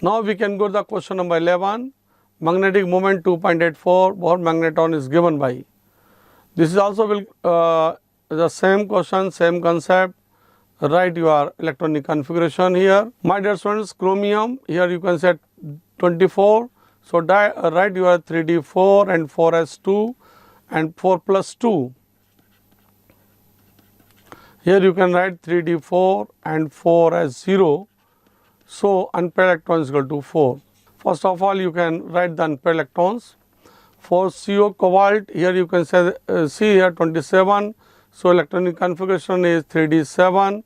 Now we can go to the question number 11. Magnetic moment 2.84 Bohr magneton is given by. This is also the same question, same concept. Write your electronic configuration here. My dear students, chromium, here you can set 24. So write your 3d4 and 4s2 and 4 plus 2. Here you can write 3d4 and 4 as 0. So unpaired electron is equal to 4. First of all, you can write the unpaired electrons. For CO cobalt, here you can say, see here 27. So electronic configuration is 3d7,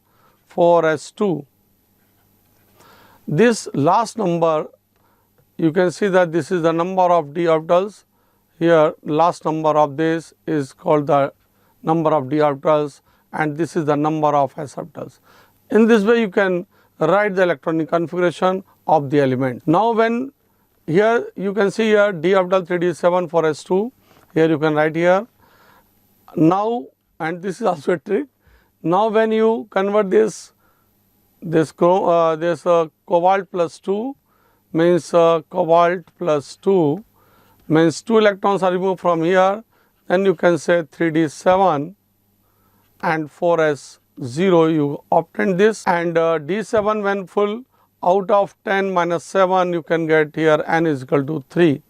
4s2. This last number, you can see that this is the number of d orbitals. Here last number of this is called the number of d orbitals, and this is the number of s orbitals. In this way you can write the electronic configuration of the element. Now when here you can see here d orbital 3d7 for s2, here you can write here. Now, and this is also a trick, now when you convert this cobalt plus 2 means cobalt plus 2 means 2 electrons are removed from here, then you can say 3d7 and 4s0 you obtain this, and d7 when full, out of 10 minus 7 you can get here n is equal to 3.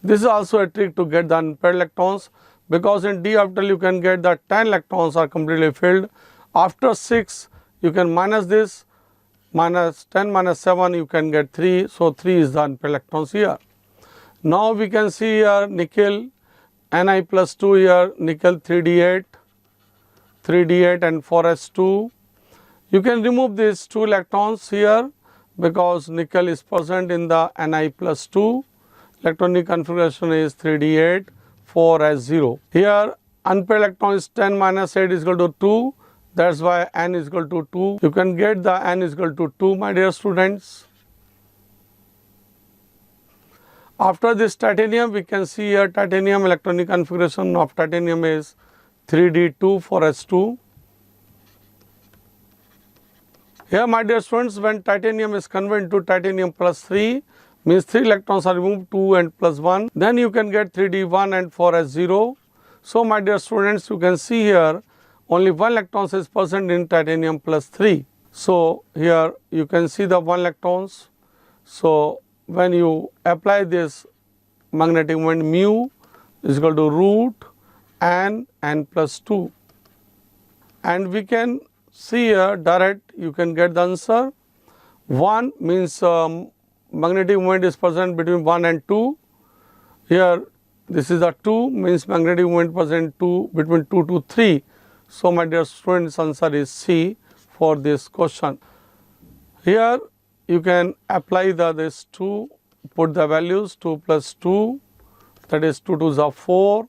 This is also a trick to get the unpaired electrons, because in d orbital you can get the 10 electrons are completely filled. After 6 you can minus this, minus 10 minus 7 you can get 3. So 3 is the unpaired electrons here. Now we can see here nickel Ni plus 2 here, nickel 3d8 and 4s2. You can remove these 2 electrons here because nickel is present in the Ni plus 2. Electronic configuration is 3d8, 4s0. Here unpaired electron is 10 minus 8 is equal to 2. That's why n is equal to 2. You can get the n is equal to 2, my dear students. After this titanium, we can see here titanium electronic configuration of titanium is 3d2 4s2. Here, my dear students, when titanium is converted to titanium plus 3, means 3 electrons are removed, 2 and plus 1. Then you can get 3d1 and 4s0. So, my dear students, you can see here only 1 electron is present in titanium plus 3. So, here you can see the 1 electrons. So, when you apply this magnetic moment mu is equal to root n plus 2, and we can see here direct you can get the answer. 1 means magnetic moment is present between 1 and 2. Here this is the 2 means magnetic moment present between 2 to 3. So, my dear students, answer is C for this question. Here you can apply this 2, put the values 2 plus 2, that is 2 to the 4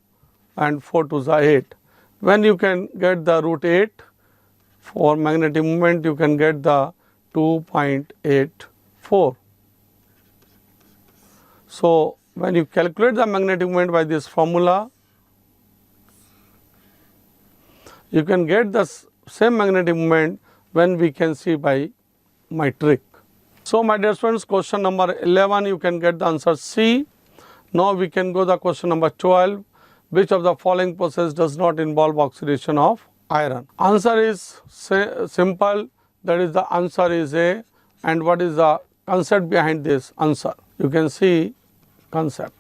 and 4 to the 8. When you can get the root 8 for magnetic moment, you can get the 2.84. So, when you calculate the magnetic moment by this formula, you can get the same magnetic moment when we can see by my trick. So, my dear students, question number 11 you can get the answer C. Now, we can go to the question number 12. Which of the following process does not involve oxidation of iron? Answer is simple, that is the answer is A. And what is the concept behind this answer? You can see concept.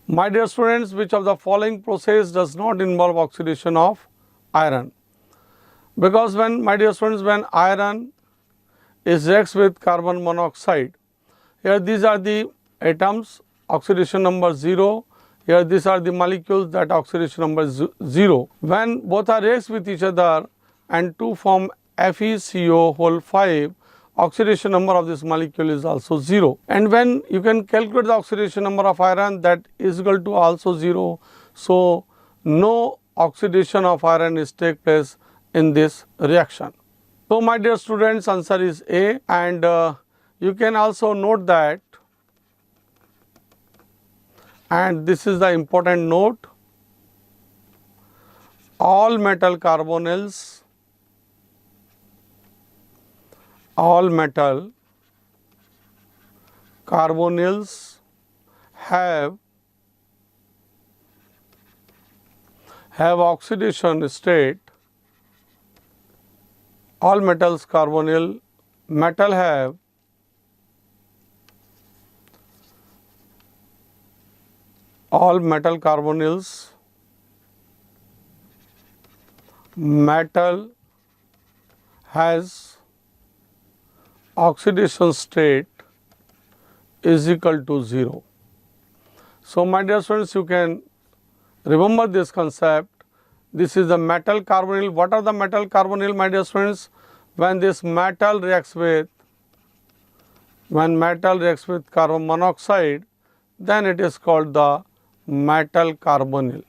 My dear students, which of the following process does not involve oxidation of iron? Because when, my dear students, when iron is reacts with carbon monoxide, here these are the atoms, oxidation number 0. Here these are the molecules that oxidation number 0. When both are reacts with each other and to form FeCO whole 5, oxidation number of this molecule is also 0. And when you can calculate the oxidation number of iron, that is equal to also 0. So, no oxidation of iron is take place in this reaction. So, my dear students, answer is A, and you can also note that, and this is the important note, all metal carbonyls all metal carbonyls have oxidation state. All metals carbonyl metal have all metal carbonyls metal has oxidation state is equal to 0. So, my dear students, you can remember this concept. This is the metal carbonyl. What are the metal carbonyl, my dear students? When this metal reacts with carbon monoxide, then it is called the metal carbonyl.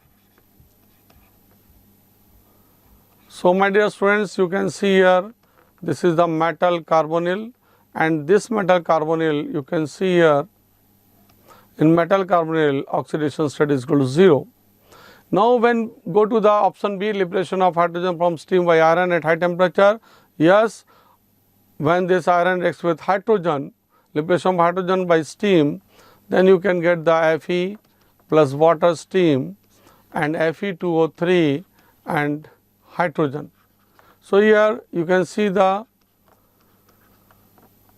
So, my dear students, you can see here, this is the metal carbonyl, and this metal carbonyl you can see here, in metal carbonyl oxidation state is equal to 0. Now, when go to the option B, liberation of hydrogen from steam by iron at high temperature. Yes, when this iron reacts with hydrogen, liberation of hydrogen by steam, then you can get the Fe plus water steam and Fe2O3 and hydrogen. So, here you can see the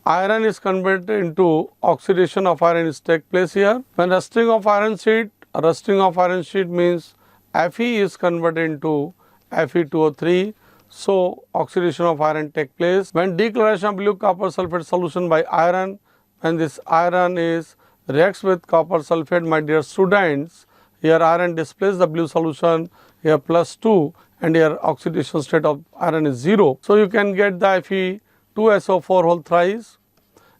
iron is converted into oxidation of iron is take place here. When rusting of iron sheet means Fe is converted into Fe2O3. So, oxidation of iron take place. When decoloration of blue copper sulfate solution by iron, when this iron is reacts with copper sulfate, my dear students, here iron displays the blue solution, here plus 2, and here oxidation state of iron is 0. So, you can get the Fe2SO4 whole thrice,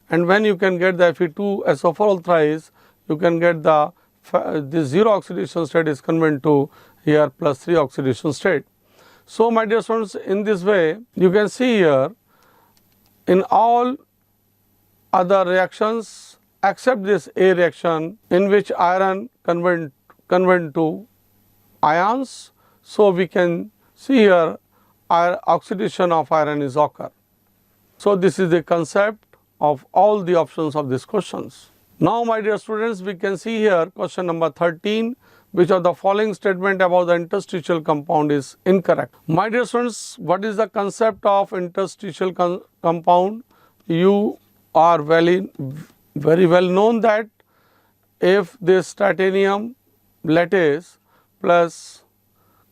and when you can get the Fe2SO4 whole thrice, you can get the this 0 oxidation state is converted to here plus 3 oxidation state. So, my dear students, in this way you can see here in all other reactions except this A reaction in which iron convert to ions. So, we can see here oxidation of iron is occur. So, this is the concept of all the options of these questions. Now, my dear students, we can see here question number 13, which of the following statement about the interstitial compound is incorrect. My dear students, what is the concept of interstitial compound? You are very well known that if this titanium lattice plus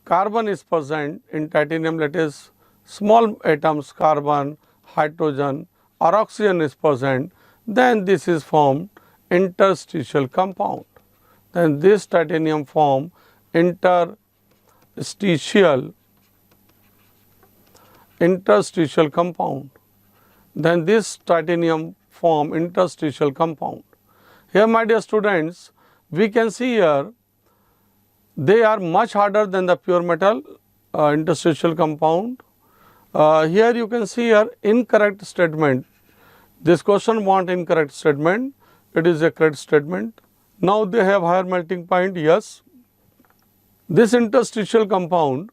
carbon is present in titanium lattice, small atoms carbon, hydrogen or oxygen is present, then this is formed interstitial compound. Then this titanium form interstitial compound. Then this titanium form interstitial compound. Here, my dear students, we can see here they are much harder than the pure metal interstitial compound. Here you can see here incorrect statement. This question want incorrect statement. It is a correct statement. Now, they have higher melting point. Yes, this interstitial compound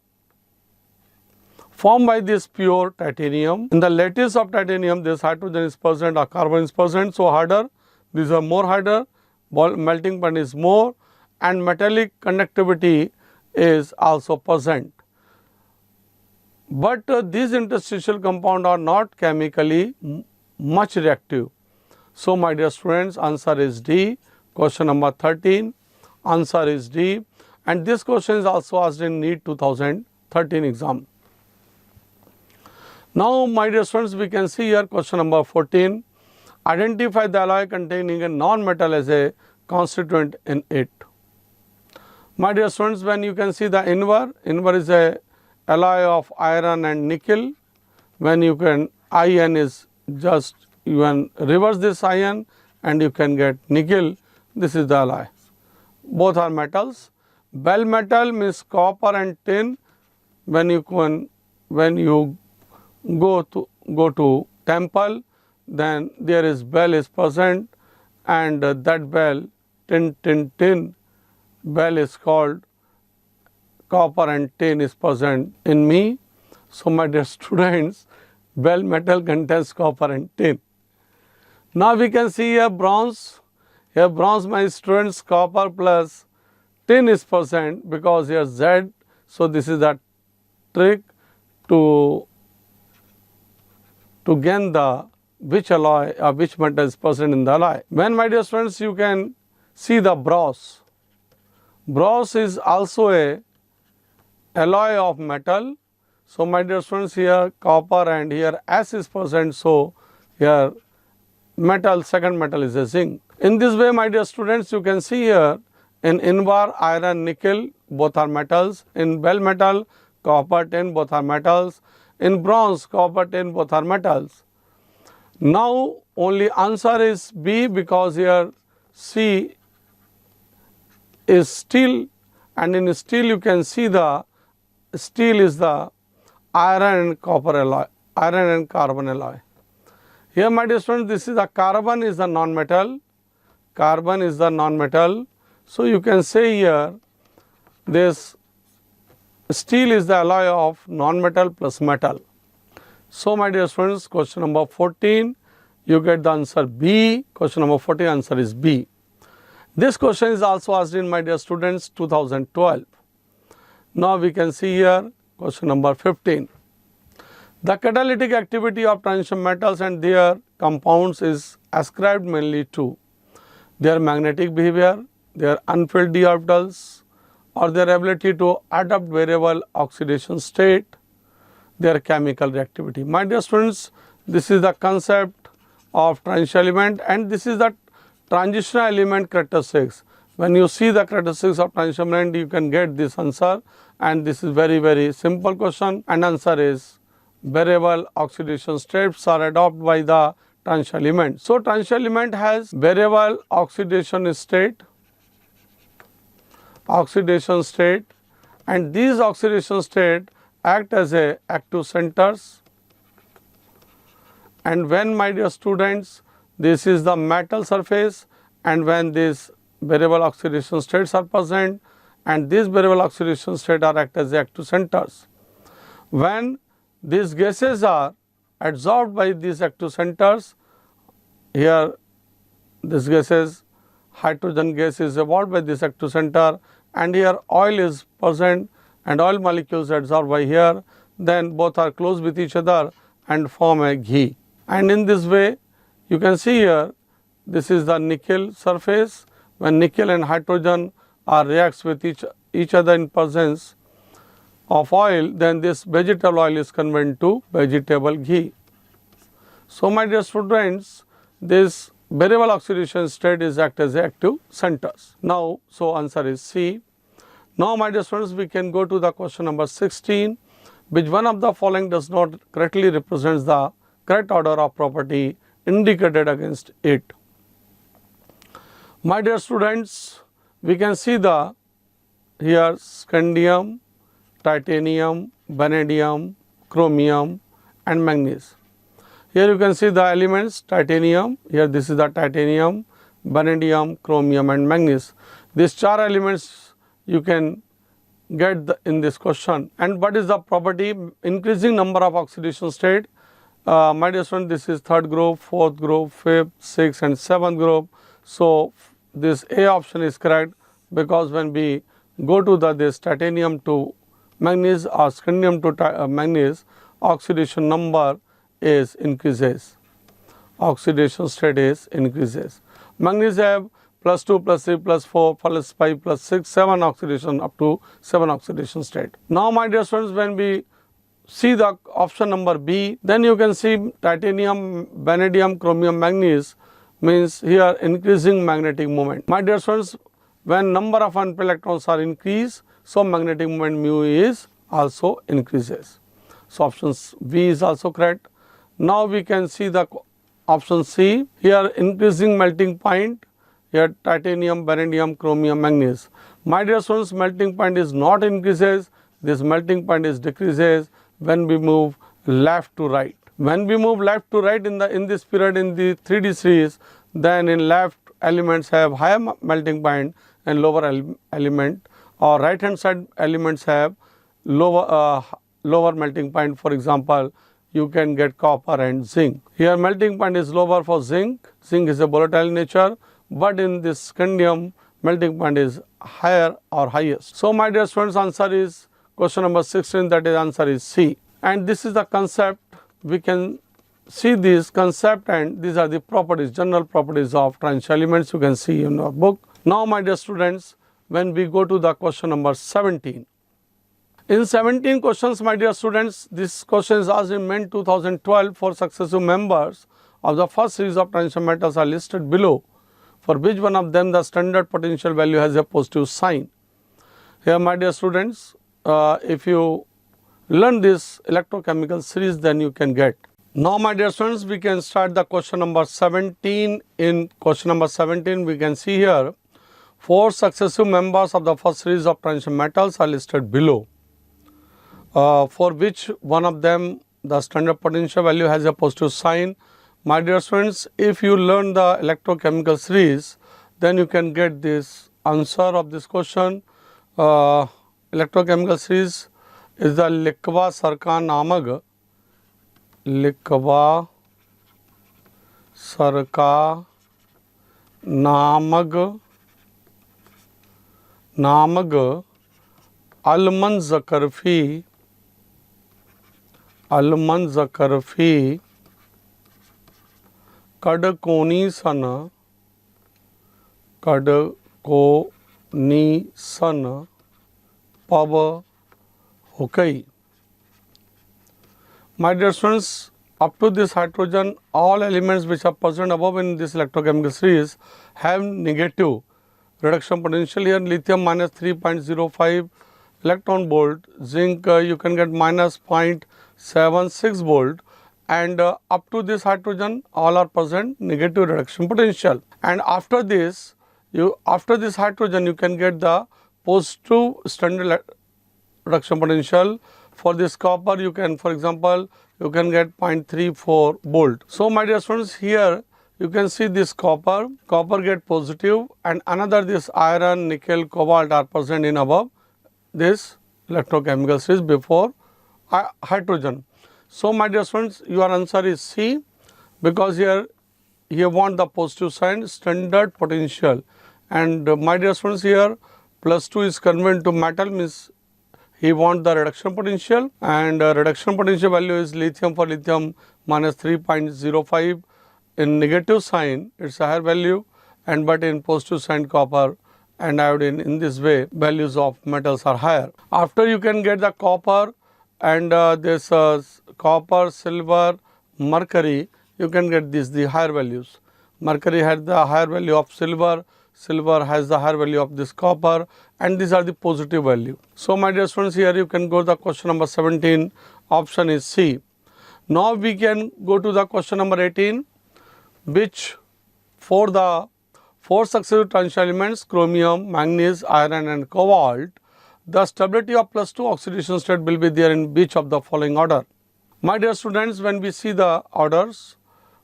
formed by this pure titanium. In the lattice of titanium, this hydrogen is present or carbon is present. So, harder, these are more harder, melting point is more, and metallic conductivity is also present. But these interstitial compound are not chemically much reactive. So, my dear students, answer is D. Question number 13, answer is D, and this question is also asked in NEET 2013 exam. Now, my dear students, we can see here question number 14, identify the alloy containing a non-metal as a constituent in it. My dear students, when you can see the invar is a alloy of iron and nickel. When you can iron is just you can reverse this iron and you can get nickel. This is the alloy. Both are metals. Bell metal means copper and tin. When you go to temple, then there is bell is present, and that bell tin bell is called copper and tin is present in me. So, my dear students, bell metal contains copper and tin. Now we can see here bronze. Here bronze, my students, copper plus tin is percent because here Z. So this is the trick to gain the which alloy or which metal is present in the alloy. When, my dear students, you can see the brass. Brass is also a alloy of metal. So my dear students, here copper and here S is present. So here metal, second metal is a zinc. In this way, my dear students, you can see here in invar, iron, nickel, both are metals. In bell metal, copper, tin, both are metals. In bronze, copper, tin, both are metals. Now only answer is B because here C is steel, and in steel you can see the steel is the iron and copper alloy, iron and carbon alloy. Here, my dear students, this is the carbon is the non-metal, carbon is the non-metal. So you can say here this steel is the alloy of non-metal plus metal. So my dear students, question number 14, you get the answer B. Question number 14, answer is B. This question is also asked in, my dear students, 2012. Now we can see here question number 15. The catalytic activity of transition metals and their compounds is ascribed mainly to their magnetic behavior, their unfilled d orbitals, or their ability to adapt variable oxidation state, their chemical reactivity. My dear students, this is the concept of transition element, and this is the transition element characteristics. When you see the characteristics of transition element, you can get this answer, and this is very simple question, and answer is variable oxidation states are adopted by the transition element. So transition element has variable oxidation state, and these oxidation state act as a active centers. And when, my dear students, this is the metal surface, and when these variable oxidation states are present, and these variable oxidation states are act as active centers. When these gases are absorbed by these active centers, here this gases, hydrogen gas is absorbed by this active center, and here oil is present and oil molecules absorbed by here, then both are close with each other and form a ghee. And in this way, you can see here, this is the nickel surface. When nickel and hydrogen are reacts with each other in presence of oil, then this vegetable oil is converted to vegetable ghee. So my dear students, this variable oxidation state is act as active centers. Now, so answer is C. Now, my dear students, we can go to the question number 16. Which one of the following does not correctly represents the correct order of property indicated against it? My dear students, we can see the here scandium, titanium, vanadium, chromium and manganese. Here you can see the elements titanium, here this is the titanium, vanadium, chromium and manganese. These 4 elements you can get in this question. And what is the property? Increasing number of oxidation state. My dear student, this is 3rd group, 4th group, 5th, 6th and 7th group. So this A option is correct, because when we go to this titanium to manganese or scandium to manganese, oxidation number is increases, oxidation state is increases. Manganese have +2, +3, +4, +5, +6, 7 oxidation, up to 7 oxidation state. Now my dear students, when we see the option number B, then you can see titanium, vanadium, chromium, manganese means here increasing magnetic moment. My dear students, when number of unpaired electrons are increased, so magnetic moment mu is also increases. So option B is also correct. Now we can see the option C, here increasing melting point, here titanium, vanadium, chromium, manganese. My dear students, melting point is not increases, this melting point is decreases when we move left to right. When we move left to right in this period in the 3D series, then in left elements have higher melting point and lower element, or right hand side elements have lower melting point. For example, you can get copper and zinc. Here melting point is lower for zinc. Zinc is a volatile nature, but in this scandium melting point is higher or highest. So my dear students, answer is question number 16, that is answer is C. And this is the concept. We can see this concept, and these are the properties, general properties of transition elements you can see in your book. Now my dear students, when we go to the question number 17. In 17 questions, my dear students, this question is asked in May 2012 for successive members of the first series of transition metals are listed below. For which one of them the standard potential value has a positive sign? Here my dear students, if you learn this electrochemical series, then you can get. Now my dear students, we can start the question number 17. In question number 17, we can see here 4 successive members of the first series of transition metals are listed below. For which one of them the standard potential value has a positive sign? My dear students, if you learn the electrochemical series, then you can get this answer of this question. Electrochemical series is the लिक्वा सरका नामक अलमंजकरफी कडकोनी सन pub हुकई. My dear students, up to this hydrogen, all elements which are present above in this electrochemical series have negative reduction potential. Here lithium minus 3.05 electron volt, zinc you can get minus 0.76 volt, and up to this hydrogen all are present negative reduction potential. And after this hydrogen you can get the positive standard reduction potential. For this copper you can, for example, you can get 0.34 volt. So my dear students, here you can see this copper get positive, and another this iron, nickel, cobalt are present in above this electrochemical series before hydrogen. So my dear students, your answer is C, because here want the positive sign, standard potential. And my dear students, here +2 is converted to metal, means he want the reduction potential, and reduction potential value is lithium. For lithium minus 3.05 in negative sign it's a higher value, and but in positive sign copper and iodine, in this way values of metals are higher. After you can get the copper and this copper, silver, mercury, you can get the higher values. Mercury had the higher value of silver, silver has the higher value of this copper, and these are the positive value. So my dear students, here you can go to the question number 17, option is C. Now we can go to the question number 18, which for the 4 successive transition elements, chromium, manganese, iron and cobalt, the stability of +2 oxidation state will be there in which of the following order? My dear students, when we see the orders,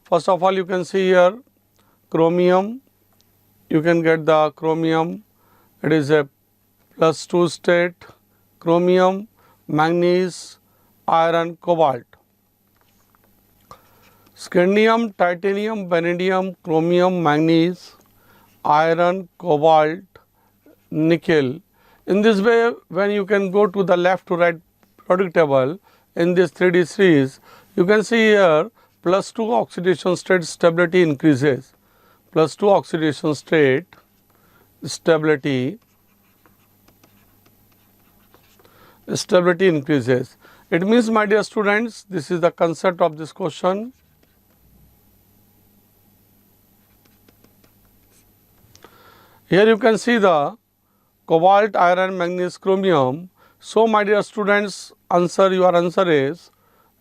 first of all you can see here chromium, you can get the chromium, it is a +2 state, chromium, manganese, iron, cobalt. Scandium, titanium, vanadium, chromium, manganese, iron, cobalt, nickel. In this way, when you can go to the left to right periodic table in this 3D series, you can see here +2 oxidation state stability increases. +2 oxidation state stability increases. It means, my dear students, this is the concept of this question. Here you can see the cobalt, iron, manganese, chromium. So my dear students, your answer is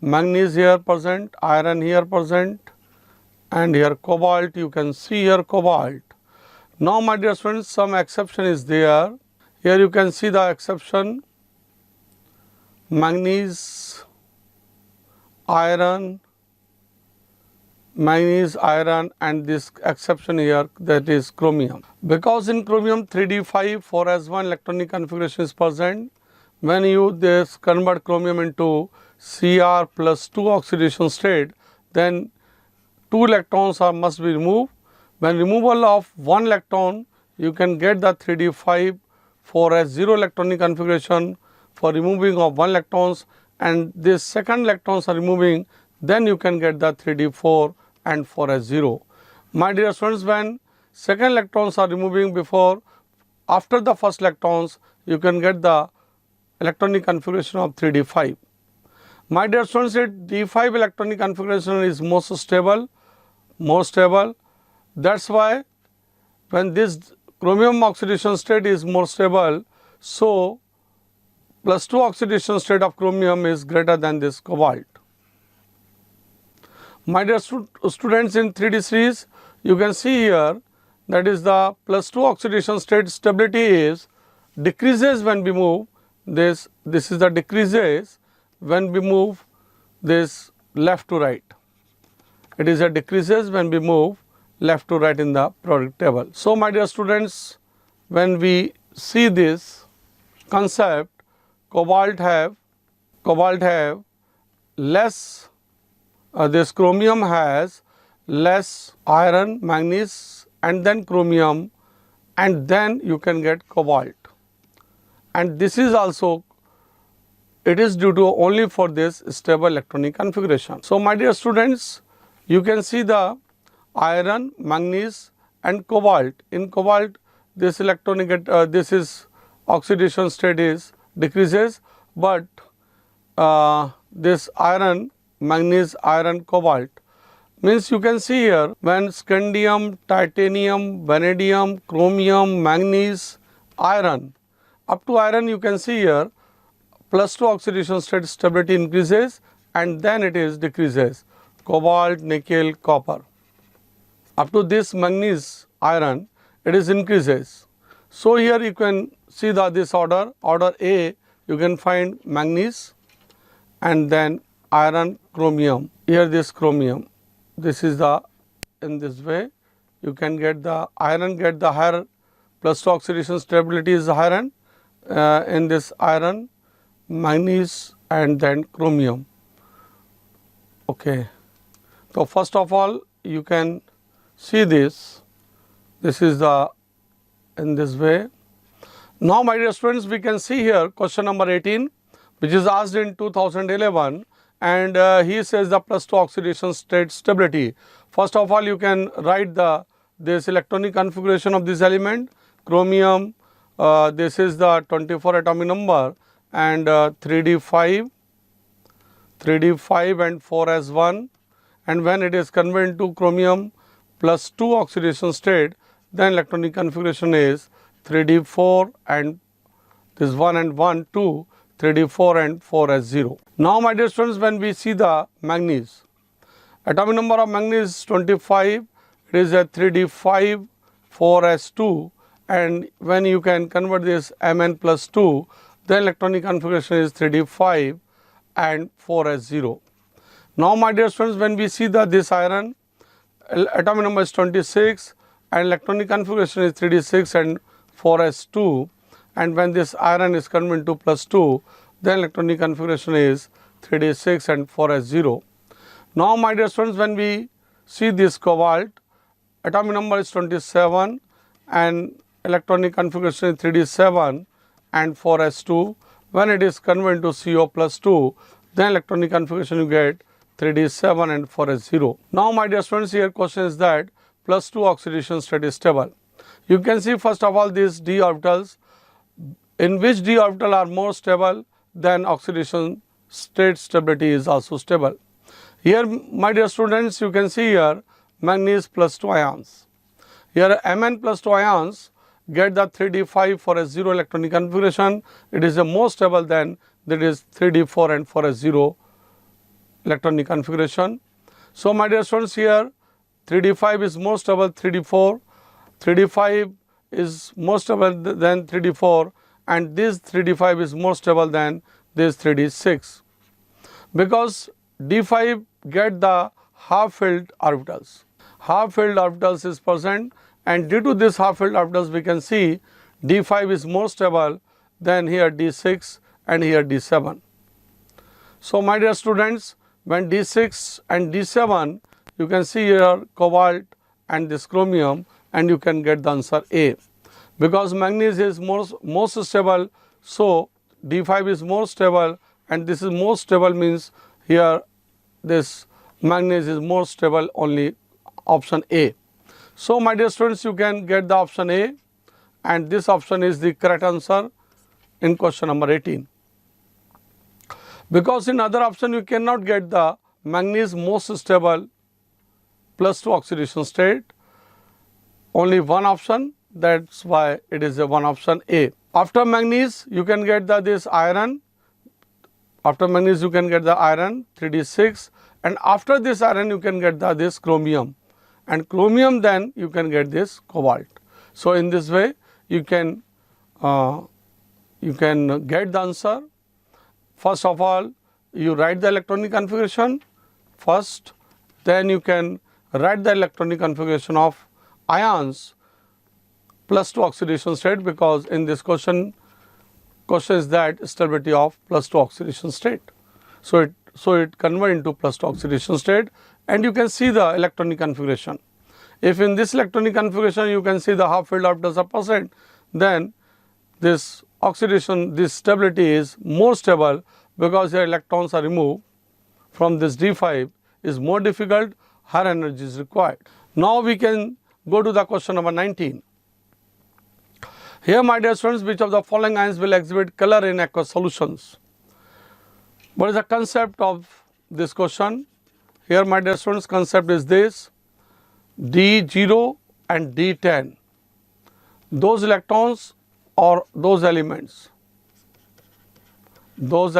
manganese here present, iron here present, and here cobalt, you can see here cobalt. Now my dear students, some exception is there. Here you can see the exception, manganese, iron, and this exception here, that is chromium. Because in chromium 3d5 4s1 electronic configuration is present, when you convert chromium into Cr plus 2 oxidation state, then 2 electrons must be removed. When removal of 1 electron, you can get the 3d5 4s0 electronic configuration for removing of 1 electrons, and this second electrons are removing, then you can get the 3d4 and 4s0. My dear students, when second electrons are removing after the first electrons, you can get the electronic configuration of 3d5. My dear students, d5 electronic configuration is most stable. That's why when this chromium oxidation state is more stable, so plus 2 oxidation state of chromium is greater than this cobalt. My dear students, in 3D series, you can see here that is the plus 2 oxidation state stability decreases when we move this is the decreases when we move this left to right. It is a decreases when we move left to right in the periodic table. So, my dear students, when we see this concept, cobalt have less, this chromium has less iron, manganese and then chromium, and then you can get cobalt, and this is also, it is due to only for this stable electronic configuration. So, my dear students, you can see the iron, manganese and cobalt. In cobalt, this electronic this is oxidation state is decreases, but this iron, manganese, iron, cobalt means you can see here when scandium, titanium, vanadium, chromium, manganese, iron, up to iron you can see here plus 2 oxidation state stability increases and then it is decreases, cobalt, nickel, copper. Up to this manganese, iron, it is increases. So, here you can see this order A, you can find manganese and then iron, chromium, here this chromium, this is the, in this way you can get the iron, get the higher plus 2 oxidation stability is iron, in this iron, manganese and then chromium. Okay. So, first of all you can see this is the, in this way. Now, my dear students, we can see here question number 18, which is asked in 2011, and he says the plus 2 oxidation state stability. First of all, you can write this electronic configuration of this element, chromium, this is the 24 atomic number, and 3d5 and 4s1, and when it is converted to chromium plus 2 oxidation state, then electronic configuration is 3d4 and this 1 and 1, 2, 3d4 and 4s0. Now, my dear students, when we see the manganese, atomic number of manganese is 25, it is a 3d5, 4s2, and when you can convert this Mn plus 2, then electronic configuration is 3d5 and 4s0. Now, my dear students, when we see this iron, atomic number is 26 and electronic configuration is 3d6 and 4s2, and when this iron is converted to plus 2, then electronic configuration is 3d6 and 4s0. Now, my dear students, when we see this cobalt, atomic number is 27 and electronic configuration is 3d7 and 4s2. When it is converted to CO plus 2, then electronic configuration you get 3d7 and 4s0. Now, my dear students, here question is that plus 2 oxidation state is stable. You can see first of all these d orbitals, in which d orbital are more stable, then oxidation state stability is also stable. Here, my dear students, you can see here manganese plus 2 ions. Here Mn plus 2 ions get the 3d5 4s0 electronic configuration. It is the most stable, then that is 3d4 and 4s0 electronic configuration. So, my dear students, here 3d5 is more stable 3d4, 3d5 is more stable than 3d4, and this 3d5 is more stable than this 3d6, because d5 get the half-filled orbitals. Half-filled orbitals is present, and due to this half-filled orbitals we can see d5 is more stable than here d6 and here d7. So, my dear students, when D6 and D7, you can see here cobalt and this chromium, and you can get the answer A. Because manganese is most stable, so D5 is more stable, and this is more stable means here this manganese is more stable, only option A. So, my dear students, you can get the option A, and this option is the correct answer in question number 18. Because in other option you cannot get the manganese most stable +2 oxidation state, only one option, that is why it is a one option A. After manganese you can get this iron, after manganese you can get the iron 3D6, and after this iron you can get this chromium, and chromium then you can get this cobalt. So, in this way you can get the answer. First of all, you write the electronic configuration first, then you can write the electronic configuration of ions +2 oxidation state, because in this question is that stability of +2 oxidation state. So, it convert into +2 oxidation state, and you can see the electronic configuration. If in this electronic configuration you can see the half filled up does a percent, then this oxidation, this stability is more stable, because your electrons are removed from this D5 is more difficult, higher energy is required. Now, we can go to the question number 19. Here, my dear students, which of the following ions will exhibit color in aqueous solutions? What is the concept of this question? Here, my dear students, concept is this: D0 and D10, those electrons or those elements or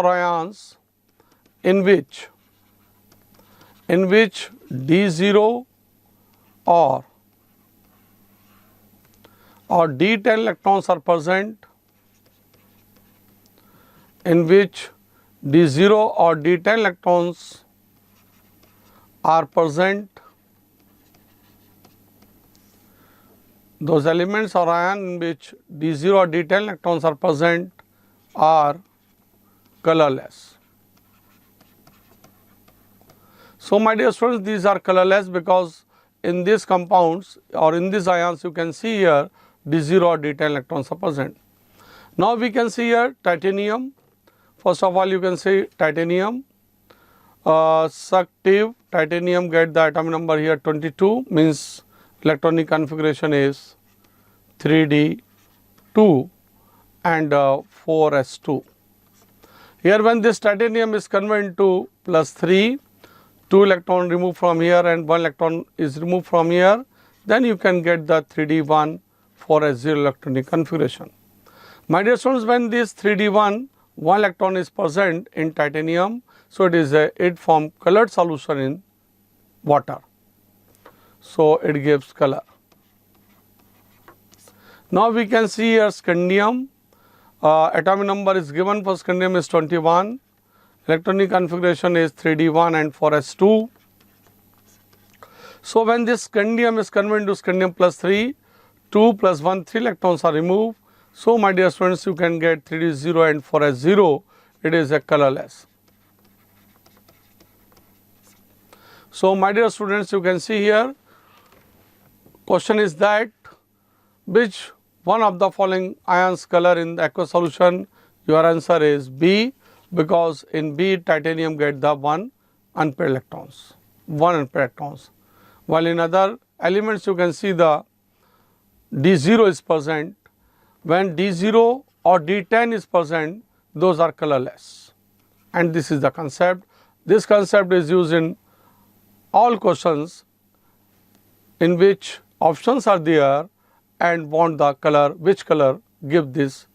ions, in which D0 or D10 electrons are present, in which D0 or D10 electrons are present, those elements or ion in which D0 or D10 electrons are present are colorless. So, my dear students, these are colorless because in these compounds or in these ions you can see here D0 or D10 electrons are present. Now, we can see here titanium. First of all, you can see titanium, suctive titanium, get the atomic number here 22, means electronic configuration is 3D2 and 4s2. Here, when this titanium is converted into +3, 2 electron removed from here and 1 electron is removed from here, then you can get the 3D1 4s0 electronic configuration. My dear students, when this 3D1 1 electron is present in titanium, so it forms colored solution in water. So, it gives color. Now, we can see here scandium, atomic number is given for scandium is 21, electronic configuration is 3D1 and 4s2. So, when this scandium is converted to scandium +3, 2 + 1, 3 electrons are removed. So, my dear students, you can get 3D0 and 4s0, it is a colorless. So, my dear students, you can see here question is that which one of the following ions color in the aqueous solution? Your answer is B, because in B titanium get the 1 unpaired electrons, while in other elements you can see the D0 is present. When D0 or D10 is present, those are colorless, and this is the concept. This concept is used in all questions in which options are there and want the color, which color give these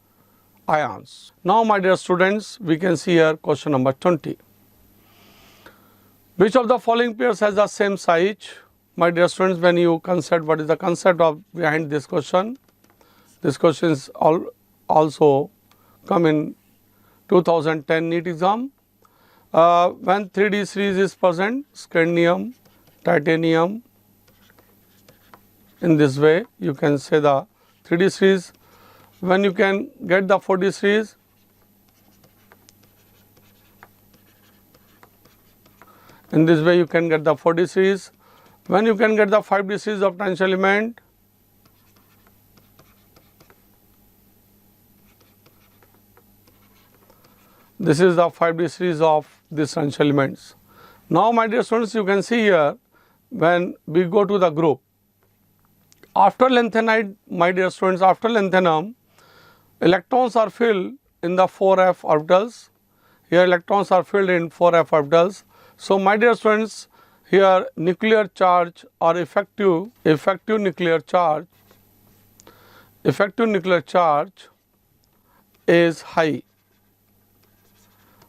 ions. Now, my dear students, we can see here question number 20. Which of the following pairs has the same size? My dear students, when you concept what is the concept of behind this question, this question is also come in 2010 NEET exam. When 3D series is present, scandium, titanium, in this way. You can say the 3D series. When you can get the 4D series, in this way you can get the 4D series. When you can get the 5D series of transition element, this is the 5D series of these transition elements. Now, my dear students, you can see here when we go to the group, after lanthanide, my dear students, after lanthanum, electrons are filled in the 4f orbitals. Here electrons are filled in 4f orbitals. So, my dear students, here nuclear charge or effective nuclear charge is high.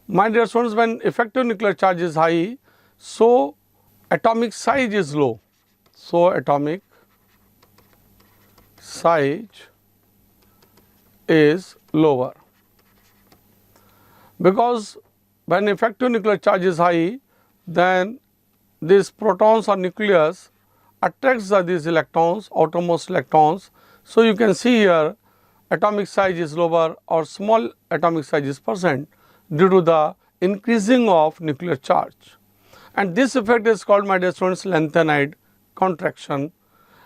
My dear students, when effective nuclear charge is high, so atomic size is low. So, atomic size is lower, because when effective nuclear charge is high, then these protons or nucleus attracts these electrons, outermost electrons. So, you can see here atomic size is lower or small atomic size is percent due to the increasing of nuclear charge. And this effect is called, my dear students, lanthanide contraction.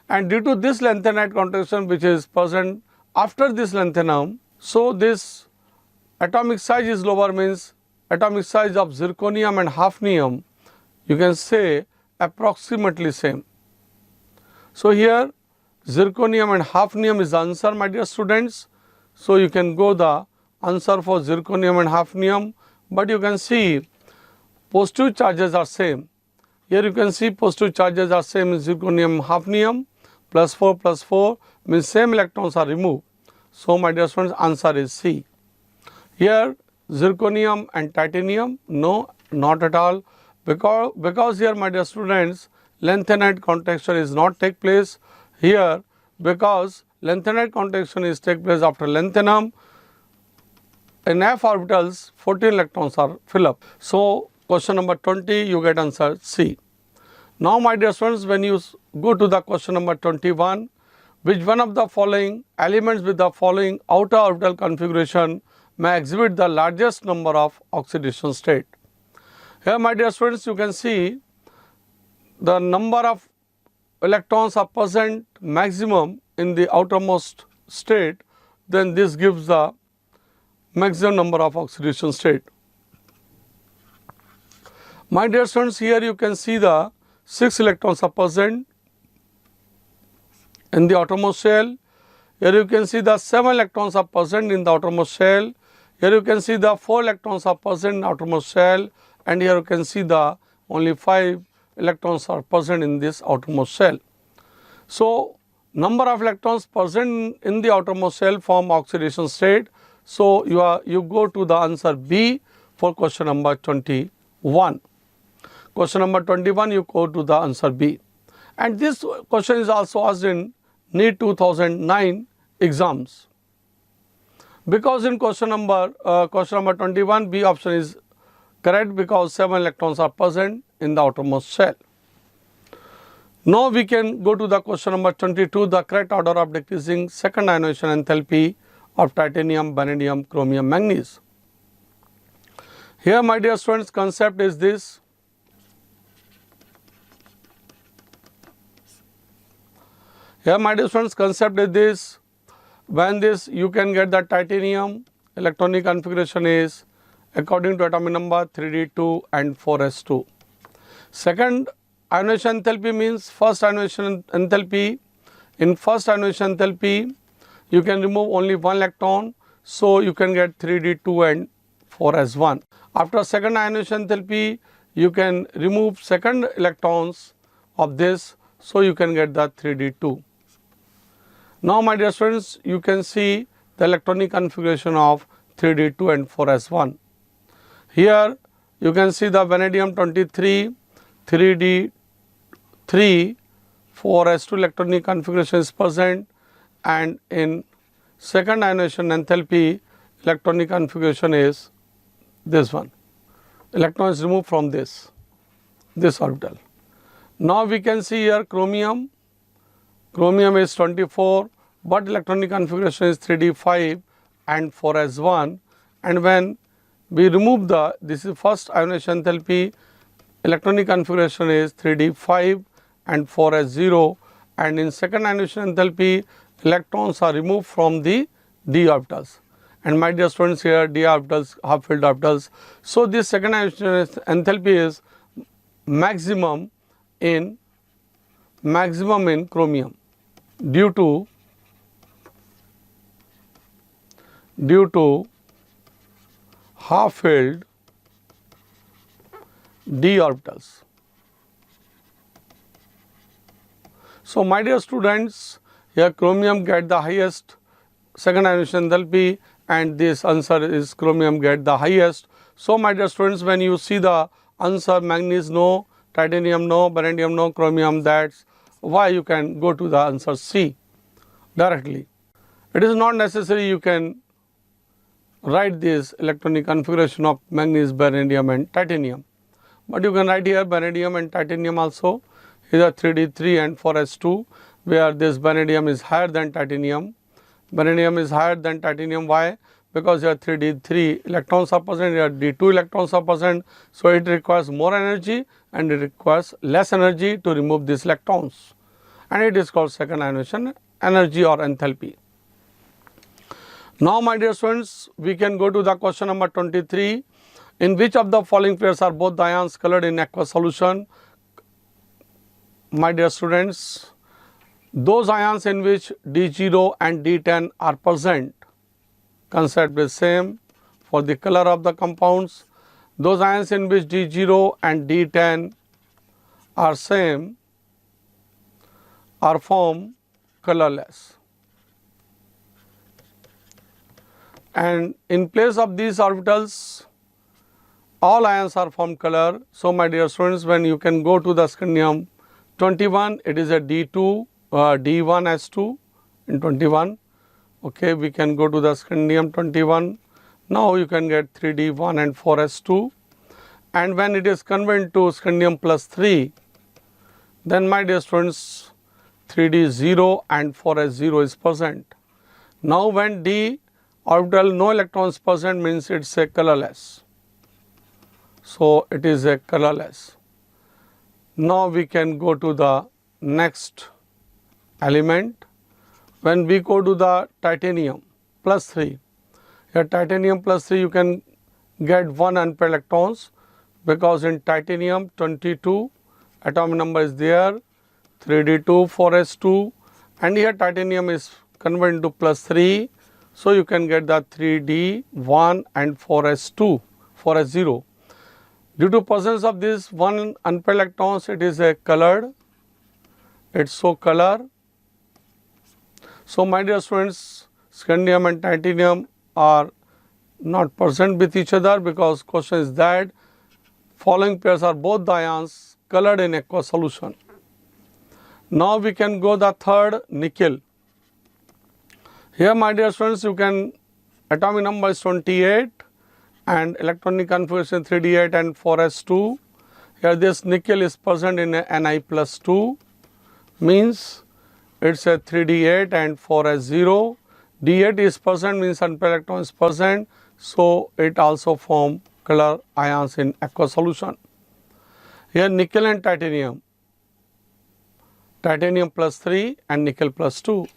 And due to this lanthanide contraction, which is present after this lanthanum, so this atomic size is lower, means atomic size of zirconium and hafnium, you can say approximately same. So, here zirconium and hafnium is the answer, my dear students. So, you can go the answer for zirconium and hafnium, but you can see positive charges are same. Here you can see positive charges are same in zirconium, hafnium, +4 means same electrons are removed. So, my dear students, answer is C. Here zirconium and titanium, no, not at all, because here, my dear students, lanthanide contraction is not take place here, because lanthanide contraction is take place after lanthanum. In f orbitals 14 electrons are fill up. So, question number 20 you get answer C. Now, my dear students, when you go to the question number 21, which one of the following elements with the following outer orbital configuration may exhibit the largest number of oxidation state? Here, my dear students, you can see the number of electrons are present maximum in the outermost state, then this gives the maximum number of oxidation state. My dear students, here you can see the 6 electrons are present in the outermost shell. Here you can see the 7 electrons are present in the outermost shell. Here you can see the 4 electrons are present in the outermost shell, and here you can see the only 5 electrons are present in this outermost shell. So, number of electrons present in the outermost shell form oxidation state. So, you go to the answer B for question number 21. Question number 21, you go to the answer B. And this question is also asked in NEET 2009 exams. Because in question number 21, B option is correct, because 7 electrons are present in the outermost shell. Now, we can go to the question number 22, the correct order of decreasing second ionization enthalpy of titanium, vanadium, chromium, manganese. Here, my dear students, concept is this. Here, my dear students, concept is this. When this, you can get the titanium electronic configuration is according to atomic number 3d2 and 4s2. Second ionization enthalpy means first ionization enthalpy. In first ionization enthalpy, you can remove only 1 electron, so you can get 3d2 and 4s1. After second ionization enthalpy, you can remove second electrons of this, so you can get the 3d2. Now, my dear students, you can see the electronic configuration of 3d2 and 4s1. Here you can see the vanadium 23, 3d3, 4s2 electronic configuration is present, and in second ionization enthalpy electronic configuration is this one. Electron is removed from this orbital. Now, we can see here chromium chromium is 24, but electronic configuration is 3d5 and 4s1. And when we remove this is first ionization enthalpy, electronic configuration is 3d5 and 4s0, and in second ionization enthalpy, electrons are removed from the d orbitals. And my dear students, here d orbitals, half filled orbitals. So this second ionization enthalpy is maximum in chromium due to half filled d orbitals. So my dear students, here chromium get the highest second ionization enthalpy, and this answer is chromium get the highest. So my dear students, when you see the answer manganese no, titanium no, vanadium no, chromium, that's why you can go to the answer C directly. It is not necessary you can write this electronic configuration of manganese, vanadium and titanium, but you can write here vanadium and titanium also. Here are 3d3 and 4s2, where this vanadium is higher than titanium. Vanadium is higher than titanium. Why? Because here 3d3 electrons are present, here d2 electrons are present. So it requires more energy and it requires less energy to remove these electrons, and it is called second ionization energy or enthalpy. Now my dear students, we can go to the question number 23. In which of the following pairs are both the ions colored in aqueous solution? My dear students, those ions in which D0 and D10 are present, concept is same for the color of the compounds. Those ions in which D0 and D10 are same are formed colorless. And in place of these orbitals, all ions are formed color. So my dear students, when you can go to the scandium 21, it is a D2, D1s2 in 21. Okay, we can go to the scandium 21. Now you can get 3d1 and 4s2. And when it is converted to scandium plus 3, then my dear students, 3d0 and 4s0 is present. Now when d orbital no electrons present means it is a colorless. So it is a colorless. Now we can go to the next element. When we go to the titanium plus 3, here titanium plus 3 you can get 1 unpaired electrons, because in titanium 22 atomic number is there, 3d2, 4s2, and here titanium is converted to plus 3. So you can get the 3d1 and 4s2, 4s0. Due to presence of this 1 unpaired electrons, it is a colored, it show color. So my dear students, scandium and titanium are not present with each other, because question is that following pairs are both the ions colored in aqueous solution. Now we can go the third, nickel. Here my dear students, you can atomic number is 28 and electronic configuration 3d8 and 4s2. Here this nickel is present in a Ni plus 2, means it is a 3d8 and 4s0. d8 is present means unpaired electron is present, so it also form color ions in aqueous solution. Here nickel and titanium, titanium plus 3 and nickel plus 2.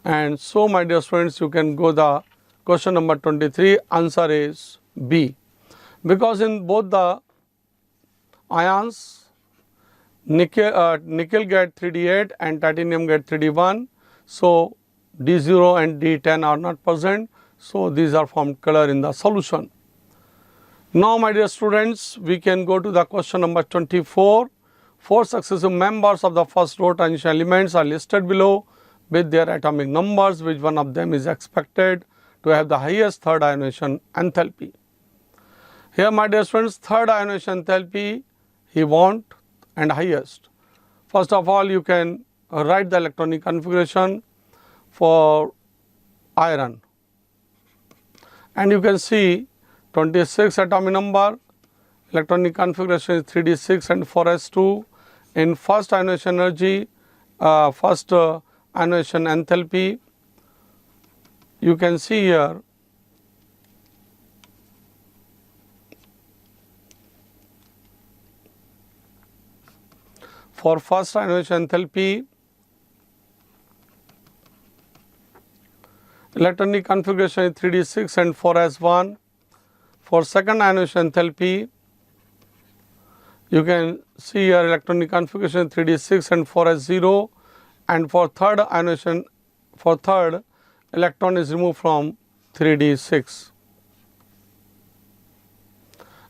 And so my dear students, you can go the question number 23, answer is B, because in both the ions nickel get 3d8 and titanium get 3d1, so d0 and d10 are not present, so these are formed color in the solution. Now my dear students, we can go to the question number 24. 4 successive members of the first row transition elements are listed below with their atomic numbers. Which one of them is expected to have the highest third ionization enthalpy? Here my dear students, third ionization enthalpy he want and highest. First of all, you can write the electronic configuration for iron, and you can see 26 atomic number, electronic configuration is 3d6 and 4s2. In first ionization energy, first ionization enthalpy, you can see here for first ionization enthalpy, electronic configuration is 3d6 and 4s1. For second ionization enthalpy, you can see here electronic configuration 3d6 and 4s0, and for third ionization, for third electron is removed from 3d6.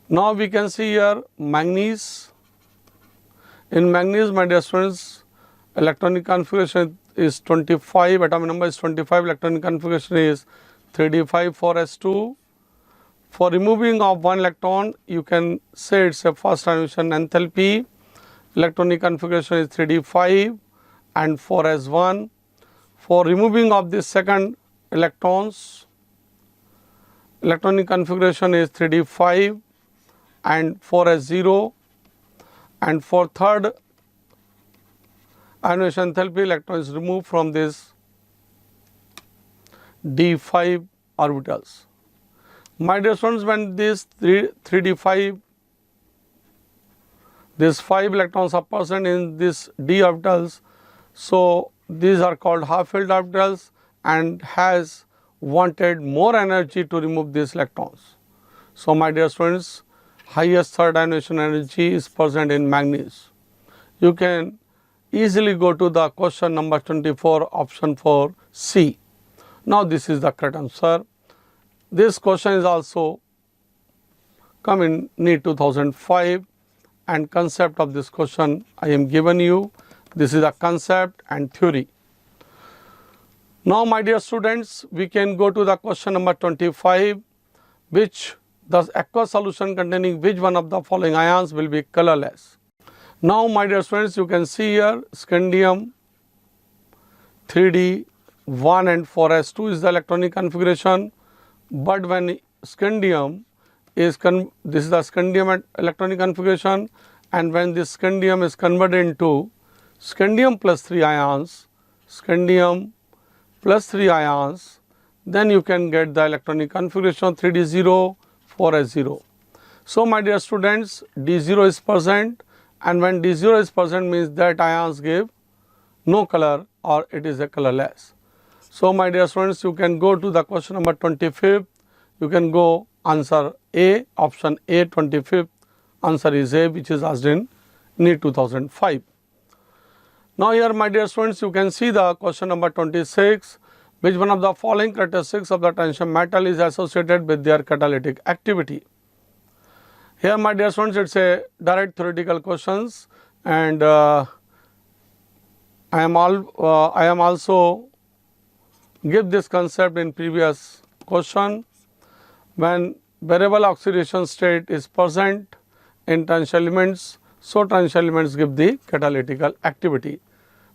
Now we can see here manganese. In manganese, my dear students, electronic configuration is 25, atomic number is 25, electronic configuration is 3d5 4s2. For removing of one electron, you can say it's a first ionization enthalpy. Electronic configuration is 3d5 and 4s1. For removing of the second electrons, electronic configuration is 3d5 and 4s0. And for third ionization enthalpy, electron is removed from this d5 orbitals. My dear students, when this 3d5, these 5 electrons are present in this d orbitals, so these are called half filled orbitals and has wanted more energy to remove these electrons. So my dear students, highest third ionization energy is present in manganese. You can easily go to the question number 24, option 4 C. Now this is the correct answer. This question is also come in NEET 2005, and concept of this question I am given you. This is a concept and theory. Now my dear students, we can go to the question number 25, which the aqueous solution containing which one of the following ions will be colorless. Now my dear students, you can see here scandium 3d1 and 4s2 is the electronic configuration. But when scandium is this is the scandium electronic configuration, and when this scandium is converted into scandium plus 3 ions, scandium plus 3 ions, then you can get the electronic configuration 3d0, 4s0. So my dear students, d0 is present, and when d0 is present means that ions give no color or it is a colorless. So my dear students, you can go to the question number 25th. You can go answer A, option A, 25th answer is A, which is asked in NEET 2005. Now here my dear students, you can see the question number 26. Which one of the following characteristics of the tungsten metal is associated with their catalytic activity? Here my dear students, it's a direct theoretical questions, and I am also give this concept in previous question. When variable oxidation state is present in tungsten elements, so tungsten elements give the catalytical activity.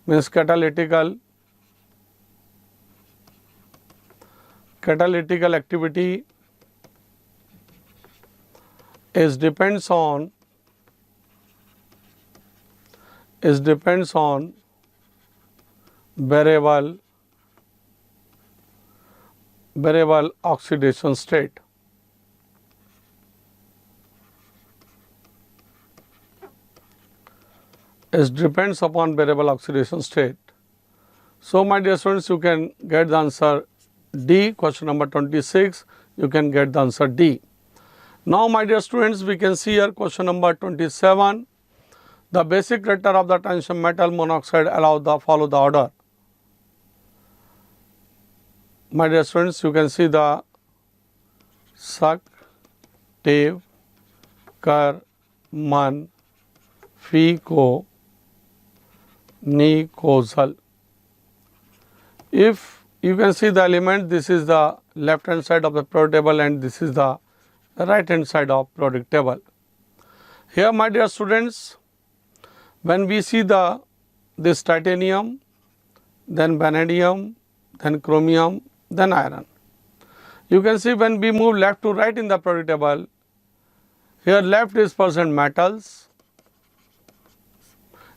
Means catalytical activity is depends on variable oxidation state. It depends upon variable oxidation state. So my dear students, you can get the answer D, question number 26, you can get the answer D. Now my dear students, we can see here question number 27. The basic character of the tungsten metal monoxide follow the order. My dear students, you can see the suck, tave, kar, man, fico, nicozal. If you can see the element, this is the left hand side of the periodic table and this is the right hand side of periodic table. Here my dear students, when we see this titanium, then vanadium, then chromium, then iron. You can see when we move left to right in the periodic table, here left is present metals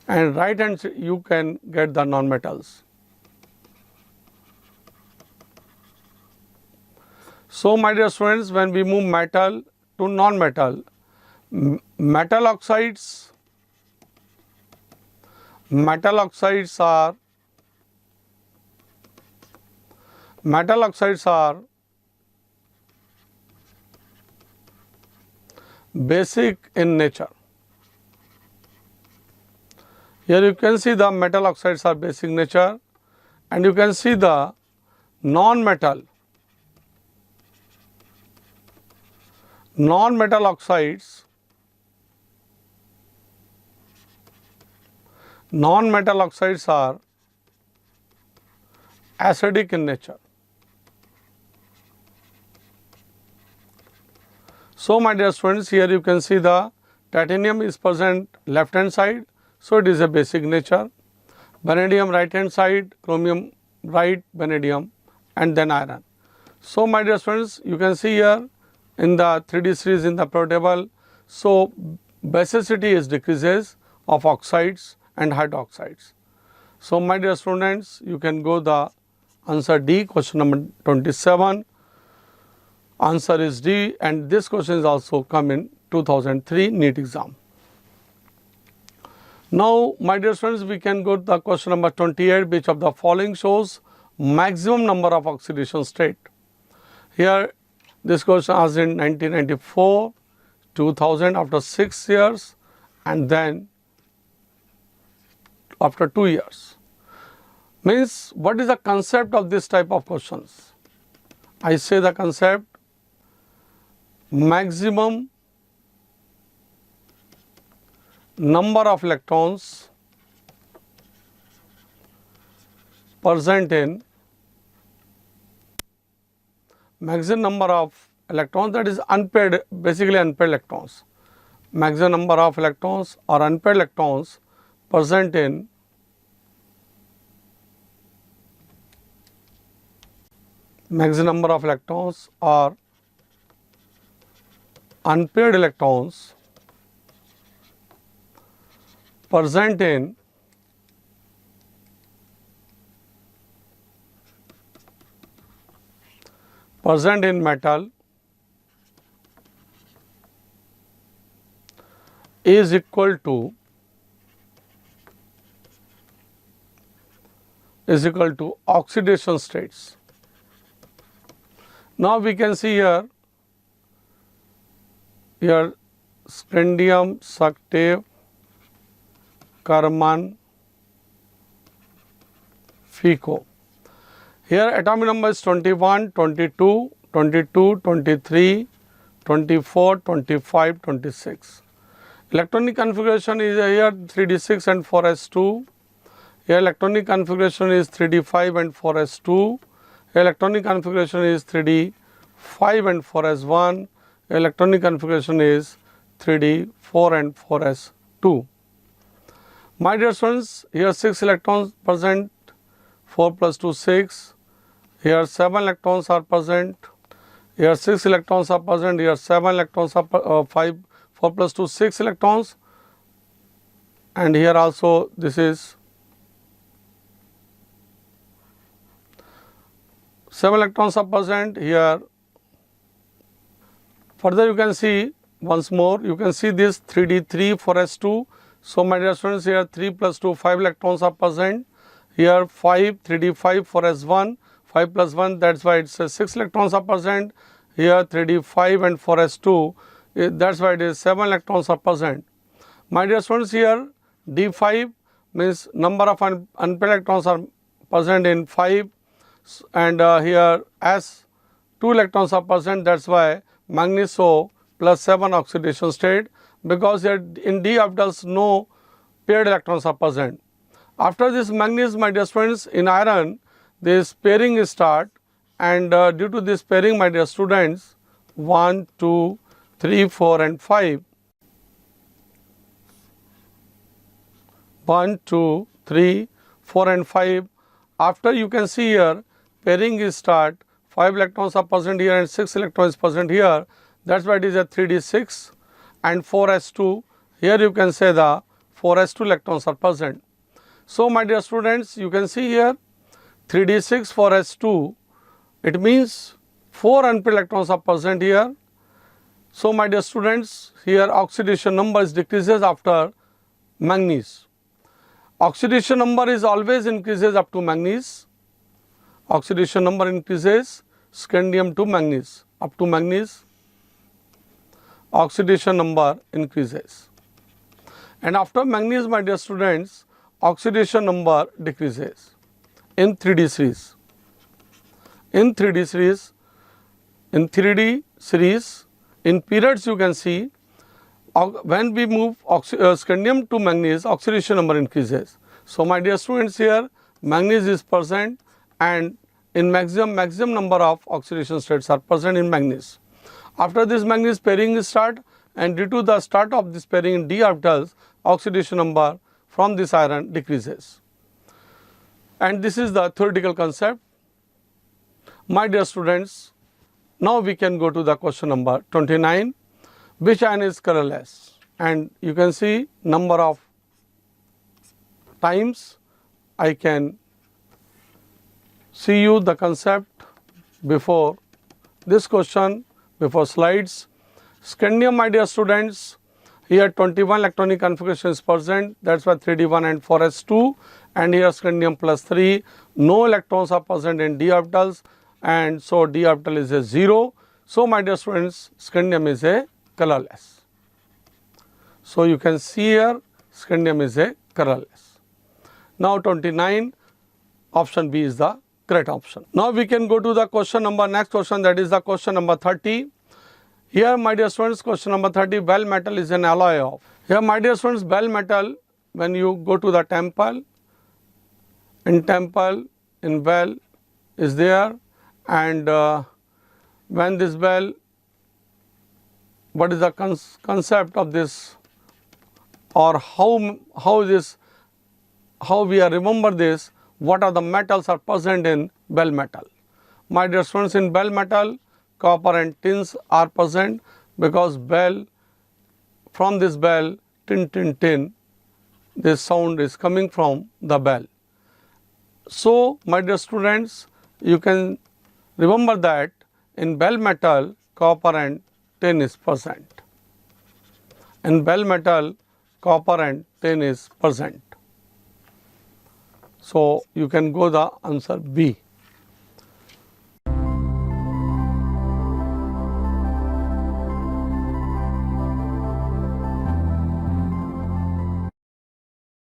and right hand you can get the non-metals. So, my dear students, when we move metal to non-metal, metal oxides are basic in nature. Here you can see the metal oxides are basic nature, and you can see the non-metal oxides are acidic in nature. So, my dear students, here you can see the titanium is present left hand side, so it is a basic nature. Vanadium right hand side, chromium right, vanadium, and then iron. So, my dear students, you can see here in the 3D series in the periodic table, so basicity is decreases of oxides and hydroxides. So, my dear students, you can go the answer D, question number 27. Answer is D, and this question is also come in 2003 NEET exam. Now, my dear students, we can go to the question number 28, which of the following shows maximum number of oxidation state. Here, this question was in 1994, 2000 after 6 years, and then after 2 years. Means, what is the concept of this type of questions? I say the concept, maximum number of electrons present in maximum number of electrons, that is unpaired, basically unpaired electrons. Maximum number of electrons or unpaired electrons present in maximum number of electrons or unpaired electrons present in metal is equal to oxidation states. Now, we can see here scandium, suctave, Karman, FeCO. Here atomic number is 21, 22, 22, 23, 24, 25, 26. Electronic configuration is here 3d6 and 4s2. Here electronic configuration is 3d5 and 4s2. Here electronic configuration is 3d5 and 4s1. Electronic configuration is 3d4 and 4s2. My dear students, here 6 electrons present, 4 plus 2 6. Here 7 electrons are present. Here 6 electrons are present. Here 7 electrons are 5. 4 plus 2 6 electrons. And here also this is 7 electrons are present. Here further you can see once more, you can see this 3d3 4s2. So, my dear students, here 3 plus 2 5 electrons are present. Here 5 3d5 4s1, 5 plus 1, that is why it says 6 electrons are present. Here 3d5 and 4s2, that is why it is 7 electrons are present. My dear students, here d5 means number of unpaired electrons are present in 5, and here as 2 electrons are present, that is why magnesio plus 7 oxidation state, because here in d orbitals no paired electrons are present. After this manganese, my dear students, in iron this pairing is start, and due to this pairing, my dear students, 1, 2, 3, 4 and 5. 1, 2, 3, 4 and 5. After you can see here pairing is start, 5 electrons are present here and 6 electrons present here. That is why it is a 3d6 and 4s2. Here you can say the 4s2 electrons are present. So, my dear students, you can see here 3d6 4s2, it means 4 unpaired electrons are present here. So, my dear students, here oxidation number decreases after manganese. Oxidation number is always increases up to manganese. Oxidation number increases scandium to manganese. Up to manganese, oxidation number increases. And after manganese, my dear students, oxidation number decreases in 3D series. In 3D series, in periods you can see when we move scandium to manganese, oxidation number increases. So, my dear students, here manganese is present and in maximum number of oxidation states are present in manganese. After this manganese pairing is start, and due to the start of this pairing in d orbitals, oxidation number from this iron decreases. And this is the theoretical concept. My dear students, now we can go to the question number 29. Which ion is colorless? And you can see number of times I can see you the concept before this question, before slides. Scandium, my dear students, here 21 electronic configuration is present, that is why 3d1 and 4s2, and here scandium plus 3, no electrons are present in d orbitals, and so d orbital is a 0. So, my dear students, scandium is a colorless. So, you can see here scandium is a colorless. Now, 29, option B is the correct option. Now, we can go to the question number, next question, that is the question number 30. Here, my dear students, question number 30, bell metal is an alloy of. Here, my dear students, bell metal, when you go to the temple, in bell is there, and when this bell, what is the concept of this, or how we are remember this, what are the metals are present in bell metal. My dear students, in bell metal, copper and tins are present, because bell, from this bell, tin tin tin, this sound is coming from the bell. So, my dear students, you can remember that in bell metal, copper and tin is present. In bell metal, copper and tin is present. So, you can go the answer B.